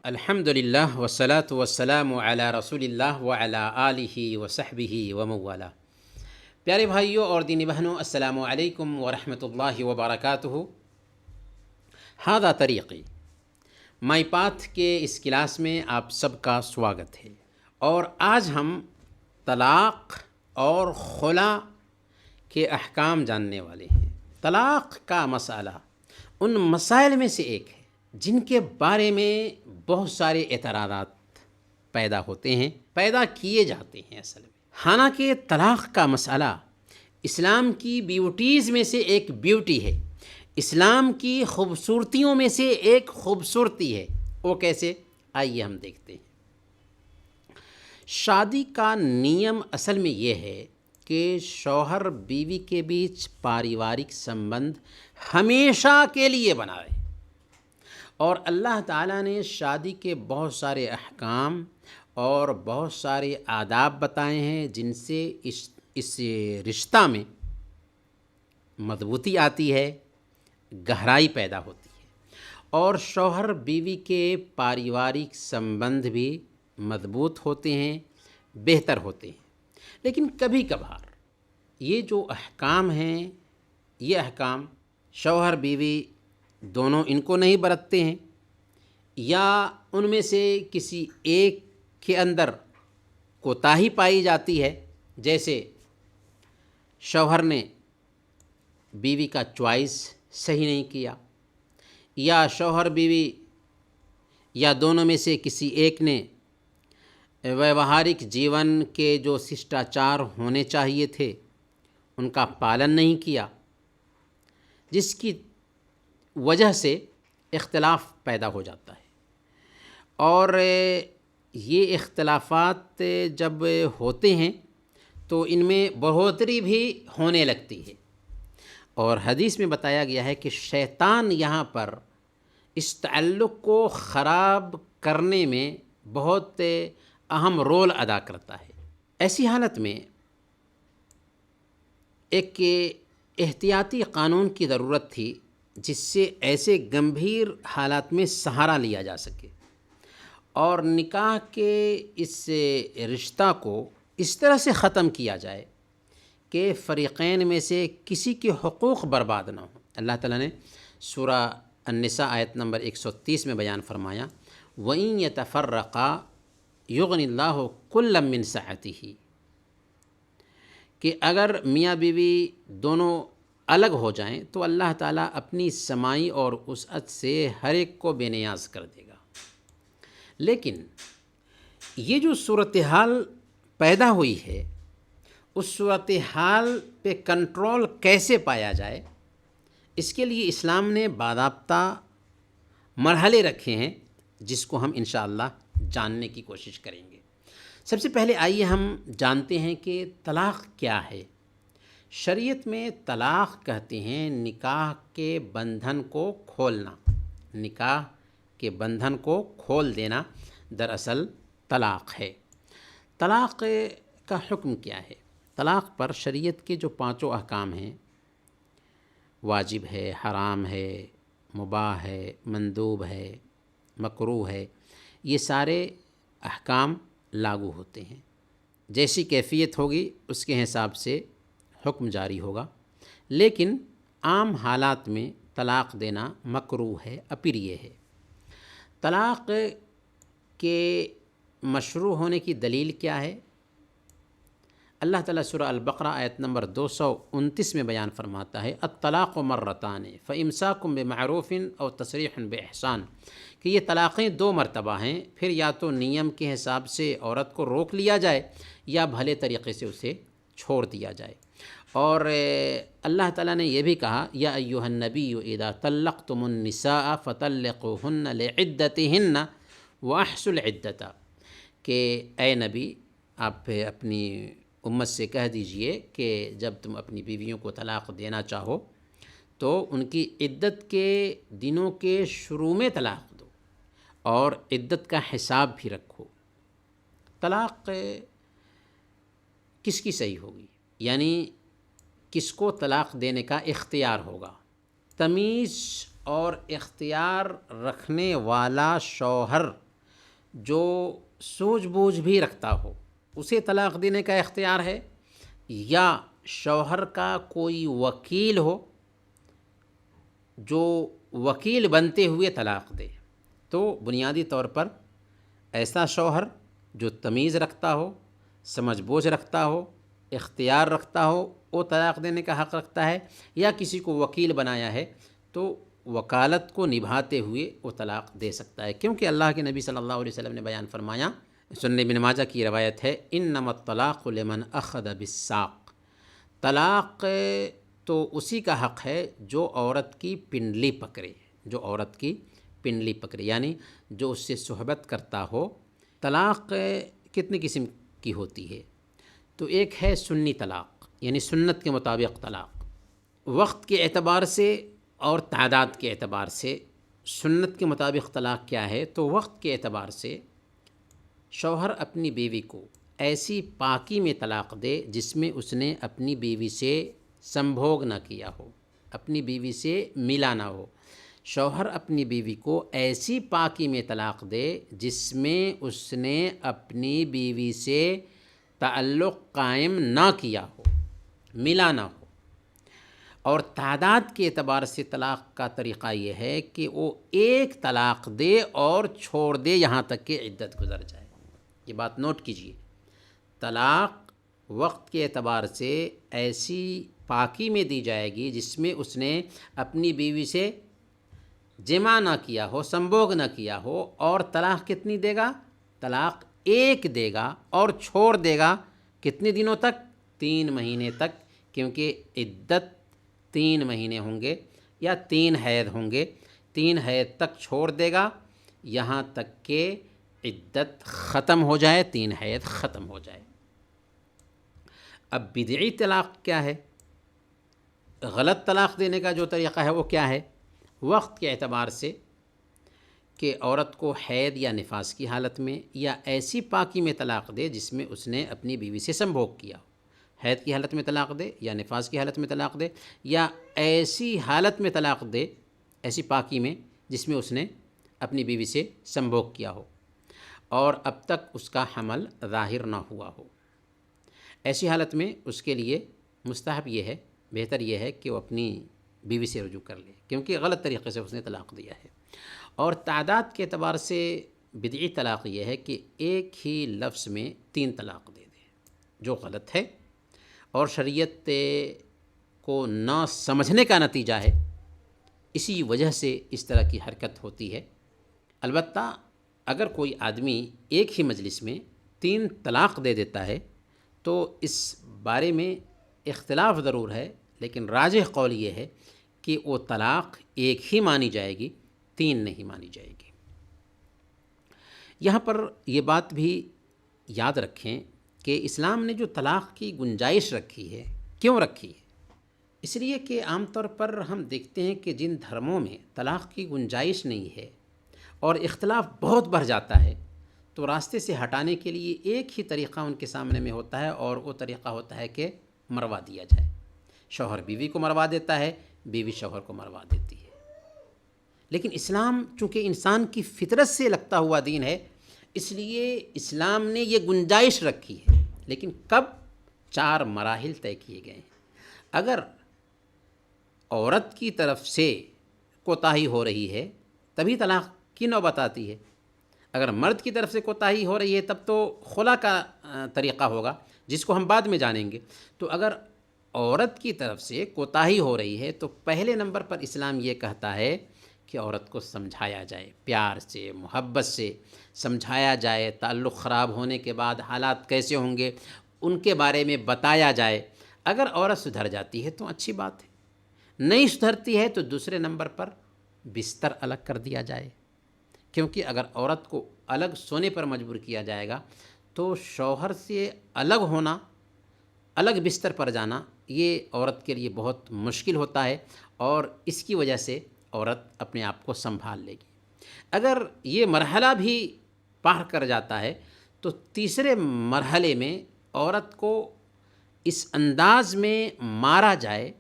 الحمد للہ والصلاة والسلام علی رسول اللہ وعلی آلہ وصحبہ ومن والہ۔ پیارے بھائیوں اور دینی بہنوں، السلام علیکم ورحمۃ اللہ وبرکاتہ۔ ہذا طریقی مائی پاتھ کے اس کلاس میں آپ سب کا سواگت ہے، اور آج ہم طلاق اور خلا کے احکام جاننے والے ہیں۔ طلاق کا مسئلہ ان مسائل میں سے ایک ہے جن کے بارے میں بہت سارے اعتراضات پیدا کیے جاتے ہیں اصل میں۔ حالانکہ طلاق کا مسئلہ اسلام کی بیوٹیز میں سے ایک بیوٹی ہے، اسلام کی خوبصورتیوں میں سے ایک خوبصورتی ہے۔ وہ کیسے؟ آئیے ہم دیکھتے ہیں۔ شادی کا نیم اصل میں یہ ہے کہ شوہر بیوی کے بیچ پاریوارک سمبند ہمیشہ کے لیے بنا رہے، اور اللہ تعالیٰ نے شادی کے بہت سارے احکام اور بہت سارے آداب بتائے ہیں جن سے اس رشتہ میں مضبوطی آتی ہے، گہرائی پیدا ہوتی ہے، اور شوہر بیوی کے پاریوارک سمبند بھی مضبوط ہوتے ہیں، بہتر ہوتے ہیں۔ لیکن کبھی کبھار یہ جو احکام ہیں، یہ احکام شوہر بیوی دونوں ان کو نہیں برتتے ہیں، یا ان میں سے کسی ایک کے اندر کوتاہی پائی جاتی ہے، جیسے شوہر نے بیوی کا چوائس صحیح نہیں کیا، یا شوہر بیوی یا دونوں میں سے کسی ایک نے ویوہارک جیون کے جو ششٹاچار ہونے چاہیے تھے ان کا پالن نہیں کیا، جس کی وجہ سے اختلاف پیدا ہو جاتا ہے۔ اور یہ اختلافات جب ہوتے ہیں تو ان میں بڑھوتری بھی ہونے لگتی ہے، اور حدیث میں بتایا گیا ہے کہ شیطان یہاں پر اس تعلق کو خراب کرنے میں بہت اہم رول ادا کرتا ہے۔ ایسی حالت میں ایک احتیاطی قانون کی ضرورت تھی جس سے ایسے گمبھیر حالات میں سہارا لیا جا سکے، اور نکاح کے اس رشتہ کو اس طرح سے ختم کیا جائے کہ فریقین میں سے کسی کے حقوق برباد نہ ہوں۔ اللہ تعالیٰ نے سورہ النساء آیت نمبر 130 میں بیان فرمایا، وَإِن يَتَفَرَّقَا يُغْنِ اللَّهُ كُلًّا مِّن سَعَتِهِ، کہ اگر میاں بیوی دونوں الگ ہو جائیں تو اللہ تعالیٰ اپنی سمائی اور وسعت سے ہر ایک کو بے نیاز کر دے گا۔ لیکن یہ جو صورتحال پیدا ہوئی ہے، اس صورتحال پہ کنٹرول کیسے پایا جائے، اس کے لیے اسلام نے باضابطہ مرحلے رکھے ہیں جس کو ہم انشاءاللہ جاننے کی کوشش کریں گے۔ سب سے پہلے آئیے ہم جانتے ہیں کہ طلاق کیا ہے۔ شریعت میں طلاق کہتے ہیں نکاح کے بندھن کو کھولنا، نکاح کے بندھن کو کھول دینا دراصل طلاق ہے۔ طلاق کا حکم کیا ہے؟ طلاق پر شریعت کے جو 5 احکام ہیں، واجب ہے، حرام ہے، مباح ہے، مندوب ہے، مکروہ ہے، یہ سارے احکام لاگو ہوتے ہیں۔ جیسی کیفیت ہوگی اس کے حساب سے حکم جاری ہوگا، لیکن عام حالات میں طلاق دینا مکروہ ہے، اپریہ ہے۔ طلاق کے مشروع ہونے کی دلیل کیا ہے؟ اللہ تعالیٰ سورہ البقرہ آیت نمبر 229 میں بیان فرماتا ہے، الطلاق مرتان فامساک بمعروف او تسریح باحسان، کہ یہ طلاقیں 2 مرتبہ ہیں، پھر یا تو نیم کے حساب سے عورت کو روک لیا جائے یا بھلے طریقے سے اسے چھوڑ دیا جائے۔ اور اللہ تعالیٰ نے یہ بھی کہا، یا ایھا النبی اذا طلقتم النساء فطلقوہن لعدتہن واحصوا العدۃ، کہ اے نبی آپ اپنی امت سے کہہ دیجئے کہ جب تم اپنی بیویوں کو طلاق دینا چاہو تو ان کی عدت کے دنوں کے شروع میں طلاق دو، اور عدت کا حساب بھی رکھو۔ طلاق کس کی صحیح ہوگی؟ یعنی کس کو طلاق دینے کا اختیار ہوگا؟ تمیز اور اختیار رکھنے والا شوہر جو سوجھ بوجھ بھی رکھتا ہو اسے طلاق دینے کا اختیار ہے، یا شوہر کا کوئی وکیل ہو جو وکیل بنتے ہوئے طلاق دے؟ تو بنیادی طور پر ایسا شوہر جو تمیز رکھتا ہو، سمجھ بوجھ رکھتا ہو، اختیار رکھتا ہو، وہ طلاق دینے کا حق رکھتا ہے، یا کسی کو وکیل بنایا ہے تو وکالت کو نبھاتے ہوئے وہ طلاق دے سکتا ہے، کیونکہ اللہ کے نبی صلی اللہ علیہ وسلم نے بیان فرمایا، سنن ابن ماجہ کی روایت ہے، انما الطلاق لمن اخذ بالساق، طلاق تو اسی کا حق ہے جو عورت کی پنڈلی پکڑے، جو عورت کی پنڈلی پکڑے، یعنی جو اس سے صحبت کرتا ہو۔ طلاق کتنی قسم کی ہوتی ہے؟ تو ایک ہے سنی طلاق، یعنی سنت کے مطابق طلاق، وقت کے اعتبار سے اور تعداد کے اعتبار سے۔ سنت کے مطابق طلاق کیا ہے؟ تو وقت کے اعتبار سے شوہر اپنی بیوی کو ایسی پاکی میں طلاق دے جس میں اس نے اپنی بیوی سے سمبھوگ نہ کیا ہو، اپنی بیوی سے ملا نہ ہو۔ شوہر اپنی بیوی کو ایسی پاکی میں طلاق دے جس میں اس نے اپنی بیوی سے تعلق قائم نہ کیا ہو، ملا نہ ہو۔ اور تعداد کے اعتبار سے طلاق کا طریقہ یہ ہے کہ وہ ایک طلاق دے اور چھوڑ دے یہاں تک کہ عدت گزر جائے۔ یہ بات نوٹ کیجیے، طلاق وقت کے اعتبار سے ایسی پاکی میں دی جائے گی جس میں اس نے اپنی بیوی سے جمع نہ کیا ہو، سمبھوگ نہ کیا ہو، اور طلاق کتنی دے گا؟ طلاق ایک دے گا اور چھوڑ دے گا کتنے دنوں تک؟ 3 مہینے تک، کیونکہ عدت 3 مہینے ہوں گے یا 3 حید ہوں گے، 3 حید تک چھوڑ دے گا یہاں تک کہ عدت ختم ہو جائے، 3 حید ختم ہو جائے۔ اب بدعی طلاق کیا ہے؟ غلط طلاق دینے کا جو طریقہ ہے وہ کیا ہے؟ وقت کے اعتبار سے کہ عورت کو حید یا نفاس کی حالت میں یا ایسی پاکی میں طلاق دے جس میں اس نے اپنی بیوی سے سمبھوگ کیا ہو، حید کی حالت میں طلاق دے یا نفاس کی حالت میں طلاق دے، یا ایسی حالت میں طلاق دے، ایسی پاکی میں جس میں اس نے اپنی بیوی سے سمبھوگ کیا ہو اور اب تک اس کا حمل ظاہر نہ ہوا ہو۔ ایسی حالت میں اس کے لیے مستحب یہ ہے، بہتر یہ ہے کہ وہ اپنی بیوی سے رجوع کر لے، کیونکہ غلط طریقے سے اس نے طلاق دیا ہے۔ اور تعداد کے اعتبار سے بدعی طلاق یہ ہے کہ ایک ہی لفظ میں 3 طلاق دے دے، جو غلط ہے اور شریعت کو نہ سمجھنے کا نتیجہ ہے، اسی وجہ سے اس طرح کی حرکت ہوتی ہے۔ البتہ اگر کوئی آدمی ایک ہی مجلس میں 3 طلاق دے دیتا ہے تو اس بارے میں اختلاف ضرور ہے، لیکن راجح قول یہ ہے کہ وہ طلاق ایک ہی مانی جائے گی، 3 نہیں مانی جائے گی۔ یہاں پر یہ بات بھی یاد رکھیں کہ اسلام نے جو طلاق کی گنجائش رکھی ہے، کیوں رکھی ہے؟ اس لیے کہ عام طور پر ہم دیکھتے ہیں کہ جن دھرموں میں طلاق کی گنجائش نہیں ہے اور اختلاف بہت بڑھ جاتا ہے، تو راستے سے ہٹانے کے لیے ایک ہی طریقہ ان کے سامنے میں ہوتا ہے، اور وہ طریقہ ہوتا ہے کہ مروا دیا جائے۔ شوہر بیوی کو مروا دیتا ہے، بیوی شوہر کو مروا دیتی ہے۔ لیکن اسلام چونکہ انسان کی فطرت سے لگتا ہوا دین ہے، اس لیے اسلام نے یہ گنجائش رکھی ہے، لیکن کب؟ 4 مراحل طے کیے گئے ہیں۔ اگر عورت کی طرف سے کوتاہی ہو رہی ہے تبھی طلاق کی نوبت آتی ہے، اگر مرد کی طرف سے کوتاہی ہو رہی ہے تب تو خلا کا طریقہ ہوگا، جس کو ہم بعد میں جانیں گے۔ تو اگر عورت کی طرف سے کوتاہی ہو رہی ہے تو پہلے نمبر پر اسلام یہ کہتا ہے کہ عورت کو سمجھایا جائے، پیار سے، محبت سے سمجھایا جائے، تعلق خراب ہونے کے بعد حالات کیسے ہوں گے ان کے بارے میں بتایا جائے۔ اگر عورت سدھر جاتی ہے تو اچھی بات ہے، نہیں سدھرتی ہے تو دوسرے نمبر پر بستر الگ کر دیا جائے، کیونکہ اگر عورت کو الگ سونے پر مجبور کیا جائے گا تو شوہر سے الگ ہونا، الگ بستر پر جانا، یہ عورت کے لیے بہت مشکل ہوتا ہے، اور اس کی وجہ سے عورت اپنے آپ کو سنبھال لے گی۔ اگر یہ مرحلہ بھی پار کر جاتا ہے تو تیسرے مرحلے میں عورت کو اس انداز میں مارا جائے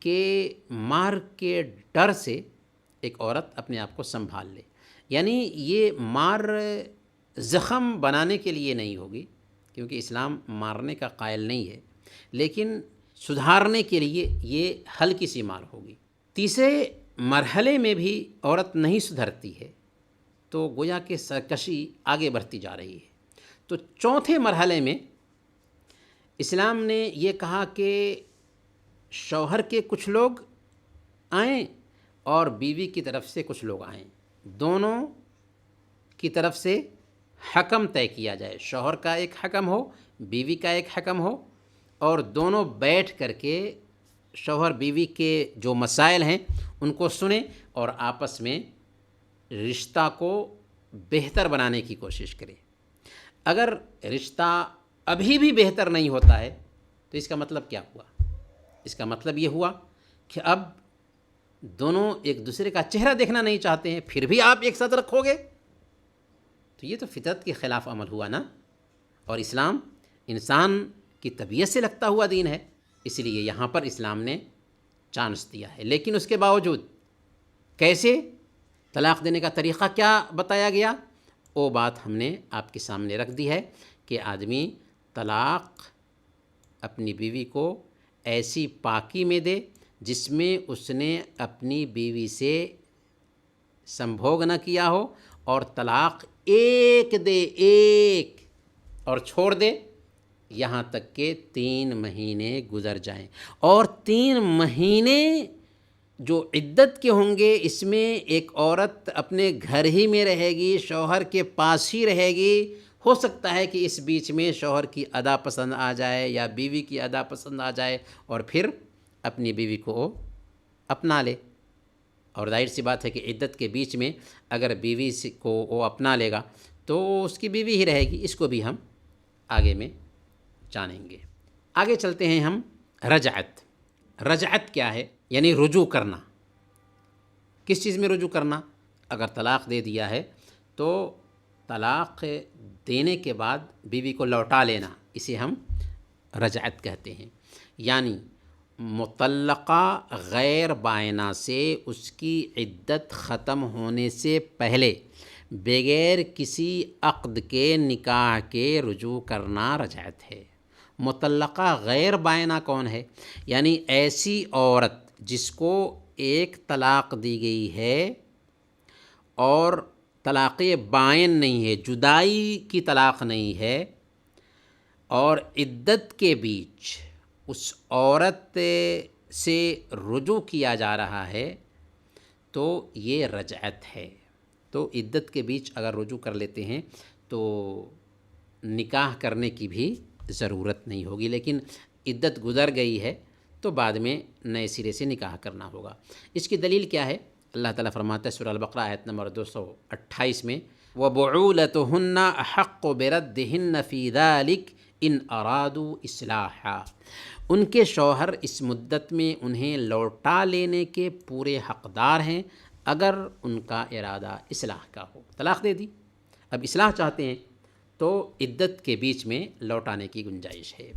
کہ مار کے ڈر سے ایک عورت اپنے آپ کو سنبھال لے. یعنی یہ مار زخم بنانے کے لیے نہیں ہوگی، کیونکہ اسلام مارنے کا قائل نہیں ہے، لیکن سدھارنے کے لیے یہ ہلکی سی مار ہوگی. تیسرے مرحلے میں بھی عورت نہیں سدھرتی ہے تو گویا کہ سرکشی آگے بڑھتی جا رہی ہے. تو چوتھے مرحلے میں اسلام نے یہ کہا کہ شوہر کے کچھ لوگ آئیں اور بیوی کی طرف سے کچھ لوگ آئیں، دونوں کی طرف سے حکم طے کیا جائے. شوہر کا ایک حکم ہو، بیوی کا ایک حکم ہو، اور دونوں بیٹھ کر کے شوہر بیوی کے جو مسائل ہیں ان کو سنیں اور آپس میں رشتہ کو بہتر بنانے کی کوشش کریں. اگر رشتہ ابھی بھی بہتر نہیں ہوتا ہے تو اس کا مطلب کیا ہوا؟ اس کا مطلب یہ ہوا کہ اب دونوں ایک دوسرے کا چہرہ دیکھنا نہیں چاہتے ہیں، پھر بھی آپ ایک ساتھ رکھو گے تو یہ تو فطرت کے خلاف عمل ہوا نا. اور اسلام انسان کی طبیعت سے لگتا ہوا دین ہے، اس لیے یہاں پر اسلام نے چانس دیا ہے. لیکن اس کے باوجود کیسے طلاق دینے کا طریقہ کیا بتایا گیا، وہ بات ہم نے آپ کے سامنے رکھ دی ہے کہ آدمی طلاق اپنی بیوی کو ایسی پاکی میں دے جس میں اس نے اپنی بیوی سے سنبھوگ نہ کیا ہو، اور طلاق ایک دے ایک اور چھوڑ دے یہاں تک کہ 3 مہینے گزر جائیں. اور 3 مہینے جو عدت کے ہوں گے اس میں ایک عورت اپنے گھر ہی میں رہے گی، شوہر کے پاس ہی رہے گی. ہو سکتا ہے کہ اس بیچ میں شوہر کی ادا پسند آ جائے یا بیوی کی ادا پسند آ جائے اور پھر اپنی بیوی کو اپنا لے. اور ظاہر سی بات ہے کہ عدت کے بیچ میں اگر بیوی کو وہ اپنا لے گا تو اس کی بیوی ہی رہے گی. اس کو بھی ہم آگے میں جانیں گے. آگے چلتے ہیں ہم. رجعت. رجعت کیا ہے؟ یعنی رجوع کرنا. کس چیز میں رجوع کرنا؟ اگر طلاق دے دیا ہے تو طلاق دینے کے بعد بیوی کو لوٹا لینا، اسے ہم رجعت کہتے ہیں. یعنی مطلقہ غیر بائنہ سے اس کی عدت ختم ہونے سے پہلے بغیر کسی عقد کے نکاح کے رجوع کرنا رجعت ہے. مطلقہ غیر بائنہ کون ہے؟ یعنی ایسی عورت جس کو ایک طلاق دی گئی ہے اور طلاق بائن نہیں ہے، جدائی کی طلاق نہیں ہے، اور عدت کے بیچ اس عورت سے رجوع کیا جا رہا ہے تو یہ رجعت ہے. تو عدت کے بیچ اگر رجوع کر لیتے ہیں تو نکاح کرنے کی بھی ضرورت نہیں ہوگی، لیکن عدت گزر گئی ہے تو بعد میں نئے سرے سے نکاح کرنا ہوگا. اس کی دلیل کیا ہے؟ اللہ تعالیٰ فرماتا ہے سورہ البقرہ آیت نمبر 228 میں وَبُعُولَتُهُنَّ أَحَقُّ بِرَدِّهِنَّ فِي ذَلِكَ إِنْ أَرَادُوا إِصْلَاحًا. ان کے شوہر اس مدت میں انہیں لوٹا لینے کے پورے حقدار ہیں اگر ان کا ارادہ اصلاح کا ہو. طلاق دے دی، اب اصلاح چاہتے ہیں تو عدت کے بیچ میں لوٹانے کی گنجائش ہے.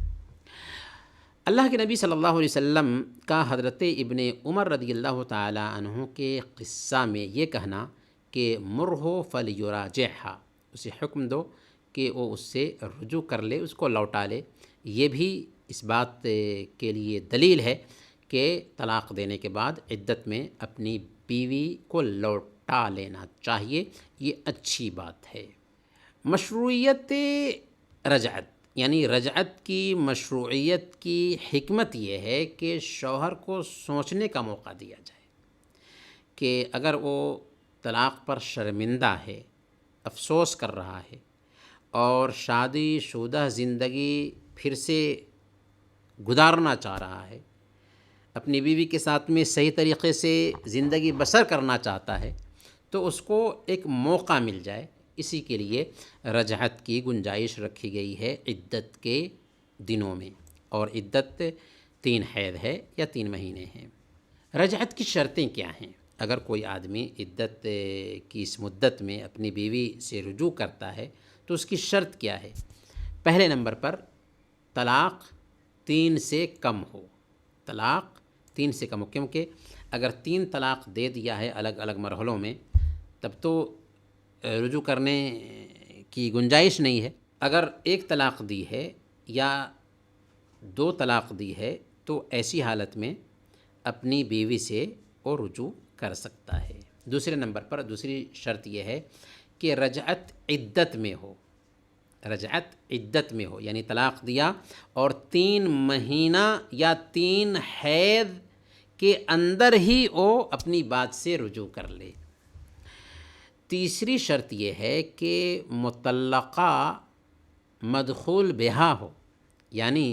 اللہ کے نبی صلی اللہ علیہ وسلم کا حضرت ابن عمر رضی اللہ تعالی عنہ کے قصہ میں یہ کہنا کہ مرہو فلیراجعھا، اسے حکم دو کہ وہ اس سے رجوع کر لے، اس کو لوٹا لے، یہ بھی اس بات کے لیے دلیل ہے کہ طلاق دینے کے بعد عدت میں اپنی بیوی کو لوٹا لینا چاہیے. یہ اچھی بات ہے. مشروعیت رجعت، یعنی رجعت کی مشروعیت کی حکمت یہ ہے کہ شوہر کو سوچنے کا موقع دیا جائے کہ اگر وہ طلاق پر شرمندہ ہے، افسوس کر رہا ہے اور شادی شدہ زندگی پھر سے گزارنا چاہ رہا ہے، اپنی بیوی کے ساتھ میں صحیح طریقے سے زندگی بسر کرنا چاہتا ہے، تو اس کو ایک موقع مل جائے. اسی کے لیے رجعت کی گنجائش رکھی گئی ہے عدت کے دنوں میں، اور عدت 3 حیض ہے یا 3 مہینے ہیں. رجعت کی شرطیں کیا ہیں؟ اگر کوئی آدمی عدت کی اس مدت میں اپنی بیوی سے رجوع کرتا ہے تو اس کی شرط کیا ہے؟ پہلے نمبر پر طلاق 3 سے کم ہو، طلاق 3 سے کم ہو، کیونکہ اگر 3 طلاق دے دیا ہے الگ الگ مرحلوں میں تب تو رجوع کرنے کی گنجائش نہیں ہے۔ اگر 1 طلاق دی ہے یا 2 طلاق دی ہے تو ایسی حالت میں اپنی بیوی سے وہ رجوع کر سکتا ہے۔ دوسرے نمبر پر دوسری شرط یہ ہے کہ رجعت عدت میں ہو، رجعت عدت میں ہو، یعنی طلاق دیا اور 3 مہینہ یا 3 حیض کے اندر ہی وہ اپنی بات سے رجوع کر لے۔ تیسری شرط یہ ہے کہ مطلقہ مدخول بہا ہو، یعنی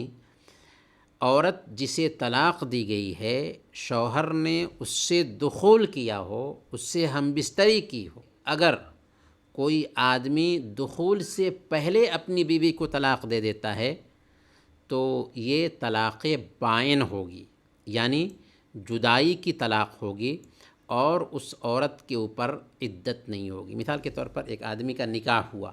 عورت جسے طلاق دی گئی ہے شوہر نے اس سے دخول کیا ہو، اس سے ہم بستری کی ہو۔ اگر کوئی آدمی دخول سے پہلے اپنی بیوی کو طلاق دے دیتا ہے تو یہ طلاق بائن ہوگی، یعنی جدائی کی طلاق ہوگی اور اس عورت کے اوپر عدت نہیں ہوگی۔ مثال کے طور پر ایک آدمی کا نکاح ہوا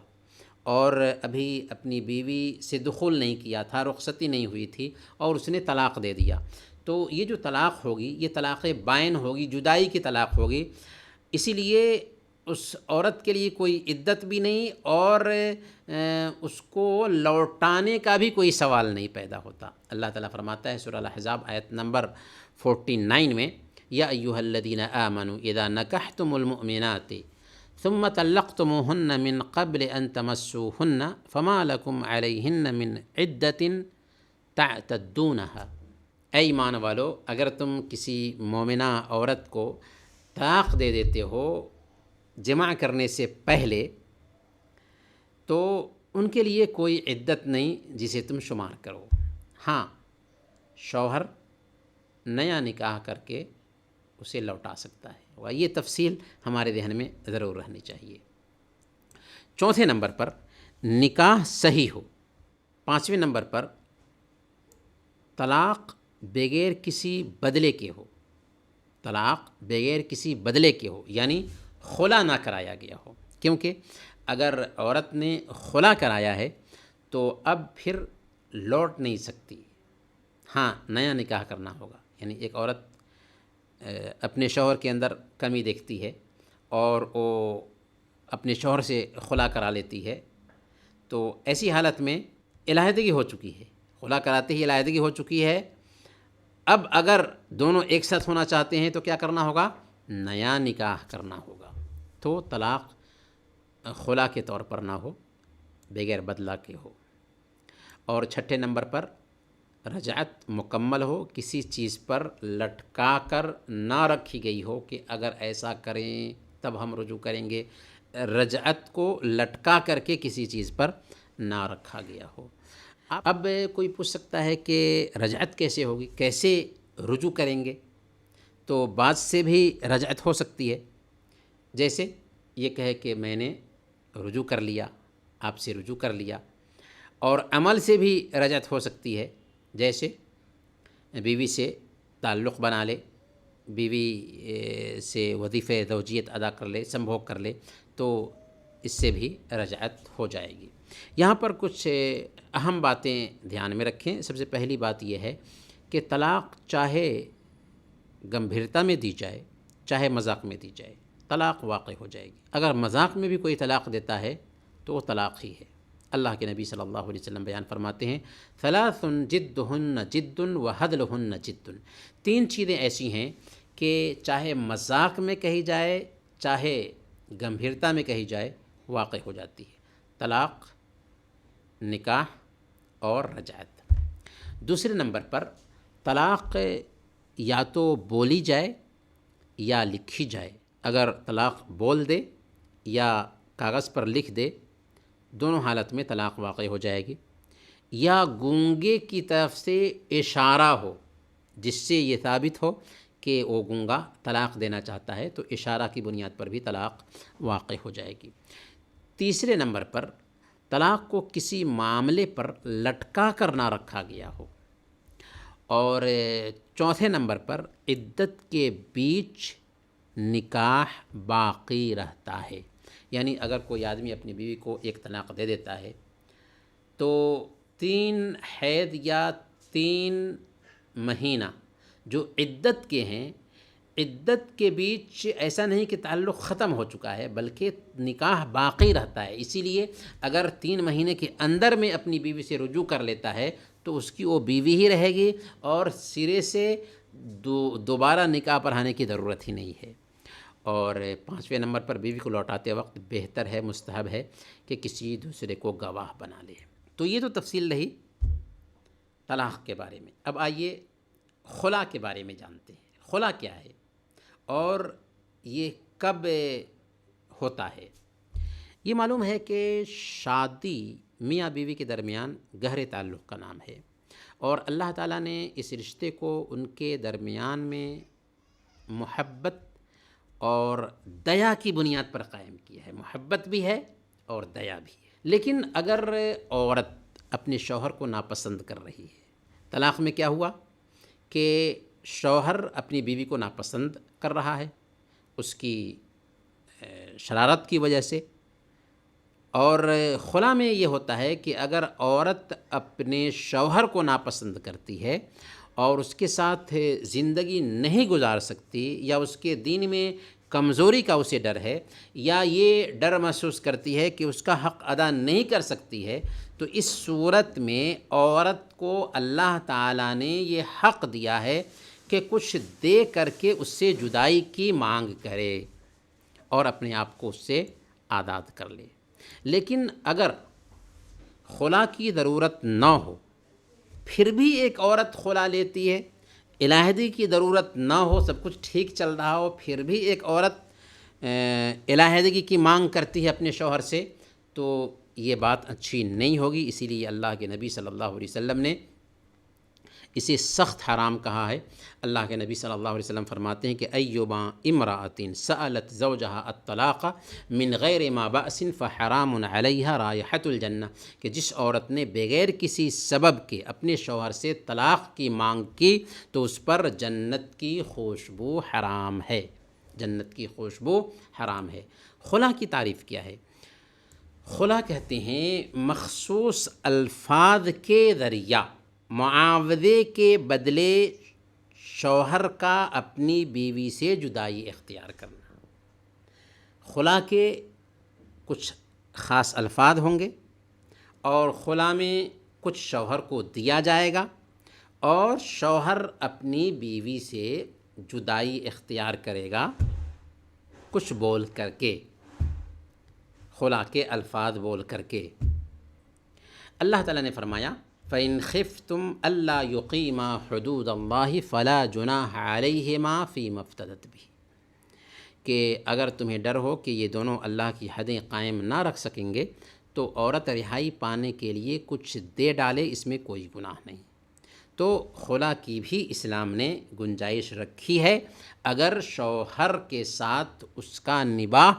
اور ابھی اپنی بیوی سے دخول نہیں کیا تھا، رخصتی نہیں ہوئی تھی اور اس نے طلاق دے دیا، تو یہ جو طلاق ہوگی یہ طلاق بائن ہوگی، جدائی کی طلاق ہوگی۔ اسی لیے اس عورت کے لیے کوئی عدت بھی نہیں اور اس کو لوٹانے کا بھی کوئی سوال نہیں پیدا ہوتا۔ اللہ تعالیٰ فرماتا ہے سورہ الاحزاب آیت نمبر 49 میں، یا ایھا الذین آمنوا اذا نکحتم المؤمنات ثم طلقتموهن من قبل ان تمسوهن فما لكم عليهن من عدة تعتدونها۔ اے ایمان والو، اگر تم کسی مومنہ عورت کو طلاق دے دیتے ہو جمع کرنے سے پہلے تو ان کے لیے کوئی عدت نہیں جسے تم شمار کرو۔ ہاں، شوہر نیا نکاح کر کے اسے لوٹا سکتا ہے، اور یہ تفصیل ہمارے ذہن میں ضرور رہنی چاہیے۔ چوتھے نمبر پر نکاح صحیح ہو۔ پانچویں نمبر پر طلاق بغیر کسی بدلے کے ہو، طلاق بغیر کسی بدلے کے ہو، یعنی خلا نہ کرایا گیا ہو، کیونکہ اگر عورت نے خلا کرایا ہے تو اب پھر لوٹ نہیں سکتی، ہاں نیا نکاح کرنا ہوگا۔ یعنی ایک عورت اپنے شوہر کے اندر کمی دیکھتی ہے اور وہ اپنے شوہر سے خلا کرا لیتی ہے، تو ایسی حالت میں علیحدگی ہو چکی ہے، خلا کراتے ہی علیحدگی ہو چکی ہے۔ اب اگر دونوں ایک ساتھ ہونا چاہتے ہیں تو کیا کرنا ہوگا؟ نیا نکاح کرنا ہوگا۔ تو طلاق خلا کے طور پر نہ ہو، بغیر بدلہ کے ہو۔ اور چھٹے نمبر پر رجعت مکمل ہو، کسی چیز پر لٹکا کر نہ رکھی گئی ہو کہ اگر ایسا کریں تب ہم رجوع کریں گے، رجعت کو لٹکا کر کے کسی چیز پر نہ رکھا گیا ہو۔ اب کوئی پوچھ سکتا ہے کہ رجعت کیسے ہوگی، کیسے رجوع کریں گے؟ تو بعض سے بھی رجعت ہو سکتی ہے، جیسے یہ کہے کہ میں نے رجوع کر لیا، آپ سے رجوع کر لیا۔ اور عمل سے بھی رجعت ہو سکتی ہے، جیسے بیوی سے تعلق بنا لے، بیوی سے وظیفہ زوجیت ادا کر لے، سنبھوگ کر لے، تو اس سے بھی رجعت ہو جائے گی۔ یہاں پر کچھ اہم باتیں دھیان میں رکھیں۔ سب سے پہلی بات یہ ہے کہ طلاق چاہے گمبھیرتا میں دی جائے چاہے مذاق میں دی جائے، طلاق واقع ہو جائے گی۔ اگر مذاق میں بھی کوئی طلاق دیتا ہے تو وہ طلاق ہی ہے۔ اللہ کے نبی صلی اللہ علیہ وسلم بیان فرماتے ہیں، ثلاث جدہن جد وہدلہن جد۔ 3 چیزیں ایسی ہیں کہ چاہے مذاق میں کہی جائے چاہے گمبھیرتا میں کہی جائے واقع ہو جاتی ہے: طلاق، نکاح اور رجعت۔ دوسرے نمبر پر طلاق یا تو بولی جائے یا لکھی جائے۔ اگر طلاق بول دے یا کاغذ پر لکھ دے، دونوں حالت میں طلاق واقع ہو جائے گی۔ یا گونگے کی طرف سے اشارہ ہو جس سے یہ ثابت ہو کہ وہ گونگا طلاق دینا چاہتا ہے، تو اشارہ کی بنیاد پر بھی طلاق واقع ہو جائے گی۔ تیسرے نمبر پر طلاق کو کسی معاملے پر لٹکا کر نہ رکھا گیا ہو۔ اور چوتھے نمبر پر عدت کے بیچ نکاح باقی رہتا ہے۔ یعنی اگر کوئی آدمی اپنی بیوی کو ایک طلاق دے دیتا ہے تو 3 حیض یا 3 مہینہ جو عدت کے ہیں، عدت کے بیچ ایسا نہیں کہ تعلق ختم ہو چکا ہے، بلکہ نکاح باقی رہتا ہے۔ اسی لیے اگر 3 مہینے کے اندر میں اپنی بیوی سے رجوع کر لیتا ہے تو اس کی وہ بیوی ہی رہے گی اور سرے سے دوبارہ نکاح پڑھانے کی ضرورت ہی نہیں ہے۔ اور 5ویں نمبر پر بیوی کو لوٹاتے وقت بہتر ہے، مستحب ہے کہ کسی دوسرے کو گواہ بنا لے۔ تو یہ تو تفصیل رہی طلاق کے بارے میں۔ اب آئیے خلا کے بارے میں جانتے ہیں۔ خلا کیا ہے اور یہ کب ہوتا ہے؟ یہ معلوم ہے کہ شادی میاں بیوی کے درمیان گہرے تعلق کا نام ہے، اور اللہ تعالیٰ نے اس رشتے کو ان کے درمیان میں محبت اور دیا کی بنیاد پر قائم کیا ہے۔ محبت بھی ہے اور دیا بھی ہے۔ لیکن اگر عورت اپنے شوہر کو ناپسند کر رہی ہے، طلاق میں کیا ہوا کہ شوہر اپنی بیوی کو ناپسند کر رہا ہے اس کی شرارت کی وجہ سے، اور خلا میں یہ ہوتا ہے کہ اگر عورت اپنے شوہر کو ناپسند کرتی ہے اور اس کے ساتھ زندگی نہیں گزار سکتی، یا اس کے دین میں کمزوری کا اسے ڈر ہے، یا یہ ڈر محسوس کرتی ہے کہ اس کا حق ادا نہیں کر سکتی ہے، تو اس صورت میں عورت کو اللہ تعالیٰ نے یہ حق دیا ہے کہ کچھ دے کر کے اس سے جدائی کی مانگ کرے اور اپنے آپ کو اس سے آزاد کر لے۔ لیکن اگر خلا کی ضرورت نہ ہو، پھر بھی ایک عورت خلا لیتی ہے، علیحدگی کی ضرورت نہ ہو، سب کچھ ٹھیک چل رہا ہو، پھر بھی ایک عورت علیحدگی کی مانگ کرتی ہے اپنے شوہر سے، تو یہ بات اچھی نہیں ہوگی۔ اسی لیے اللہ کے نبی صلی اللہ علیہ وسلم نے اسے سخت حرام کہا ہے۔ اللہ کے نبی صلی اللہ علیہ وسلم فرماتے ہیں کہ ایما امرأۃ سألت زوجها الطلاق من غیر ما بأس فحرام علیہا رائحۃ الجنہ، کہ جس عورت نے بغیر کسی سبب کے اپنے شوہر سے طلاق کی مانگ کی تو اس پر جنت کی خوشبو حرام ہے، جنت کی خوشبو حرام ہے۔ خلا کی تعریف کیا ہے؟ خلا کہتے ہیں مخصوص الفاظ کے ذریعہ معاوضے کے بدلے شوہر کا اپنی بیوی سے جدائی اختیار کرنا۔ خلا کے کچھ خاص الفاظ ہوں گے، اور خلا میں کچھ شوہر کو دیا جائے گا، اور شوہر اپنی بیوی سے جدائی اختیار کرے گا کچھ بول کر کے، خلا کے الفاظ بول کر کے۔ اللہ تعالیٰ نے فرمایا فَإِنْ خِفْتُمْ أَلَّا يُقِيمَا حُدُودَ اللَّهِ فَلَا جُنَاحَ عَلَيْهِمَا فِي مَا افْتَدَتْ بِهِ، کہ اگر تمہیں ڈر ہو کہ یہ دونوں اللہ کی حدیں قائم نہ رکھ سکیں گے تو عورت رہائی پانے کے لیے کچھ دے ڈالے، اس میں کوئی گناہ نہیں۔ تو خلا کی بھی اسلام نے گنجائش رکھی ہے اگر شوہر کے ساتھ اس کا نباہ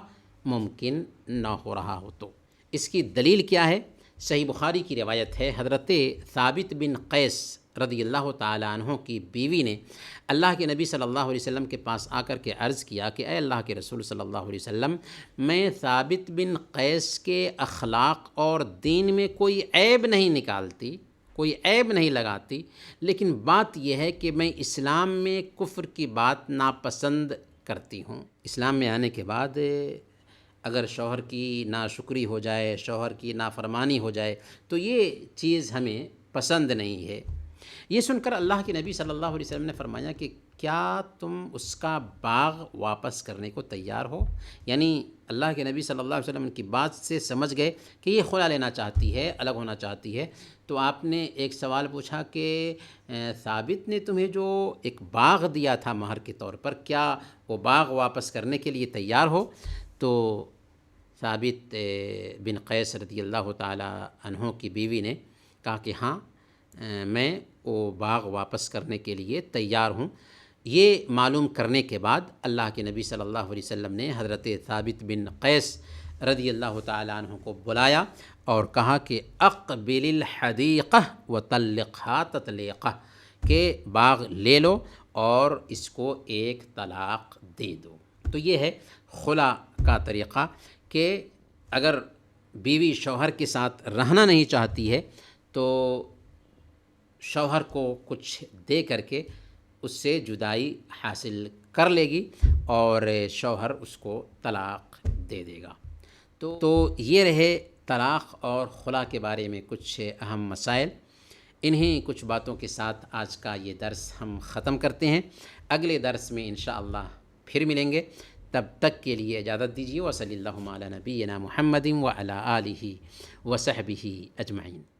ممکن نہ ہو رہا ہو تو۔ اس کی دلیل کیا ہے؟ صحیح بخاری کی روایت ہے، حضرت ثابت بن قیس رضی اللہ تعالیٰ عنہ کی بیوی نے اللہ کے نبی صلی اللہ علیہ وسلم کے پاس آ کر کے عرض کیا کہ اے اللہ کے رسول صلی اللہ علیہ وسلم، میں ثابت بن قیس کے اخلاق اور دین میں کوئی عیب نہیں نکالتی، کوئی عیب نہیں لگاتی، لیکن بات یہ ہے کہ میں اسلام میں کفر کی بات ناپسند کرتی ہوں۔ اسلام میں آنے کے بعد اگر شوہر کی ناشکری ہو جائے، شوہر کی نافرمانی ہو جائے تو یہ چیز ہمیں پسند نہیں ہے۔ یہ سن کر اللہ کے نبی صلی اللہ علیہ وسلم نے فرمایا کہ کیا تم اس کا باغ واپس کرنے کو تیار ہو؟ یعنی اللہ کے نبی صلی اللہ علیہ وسلم کی بات سے سمجھ گئے کہ یہ خلا لینا چاہتی ہے، الگ ہونا چاہتی ہے۔ تو آپ نے ایک سوال پوچھا کہ ثابت نے تمہیں جو ایک باغ دیا تھا مہر کے طور پر، کیا وہ باغ واپس کرنے کے لیے تیار ہو؟ تو ثابت بن قیس رضی اللہ تعالی عنہ کی بیوی نے کہا کہ ہاں، میں وہ باغ واپس کرنے کے لیے تیار ہوں۔ یہ معلوم کرنے کے بعد اللہ کے نبی صلی اللہ علیہ وسلم نے حضرت ثابت بن قیس رضی اللہ تعالی عنہ کو بلایا اور کہا کہ اقبل الحدیقہ وطلقھا تطلیقہ، کہ باغ لے لو اور اس کو ایک طلاق دے دو۔ تو یہ ہے خلا کا طریقہ کہ اگر بیوی شوہر کے ساتھ رہنا نہیں چاہتی ہے تو شوہر کو کچھ دے کر کے اس سے جدائی حاصل کر لے گی اور شوہر اس کو طلاق دے دے گا۔ تو یہ رہے طلاق اور خلا کے بارے میں کچھ اہم مسائل۔ انہیں کچھ باتوں کے ساتھ آج کا یہ درس ہم ختم کرتے ہیں۔ اگلے درس میں انشاءاللہ پھر ملیں گے، تب تک کے لیے اجازت دیجیے۔ وصلی اللہ علی نبینا محمد وعلی آلہ وصحبہ اجمعین۔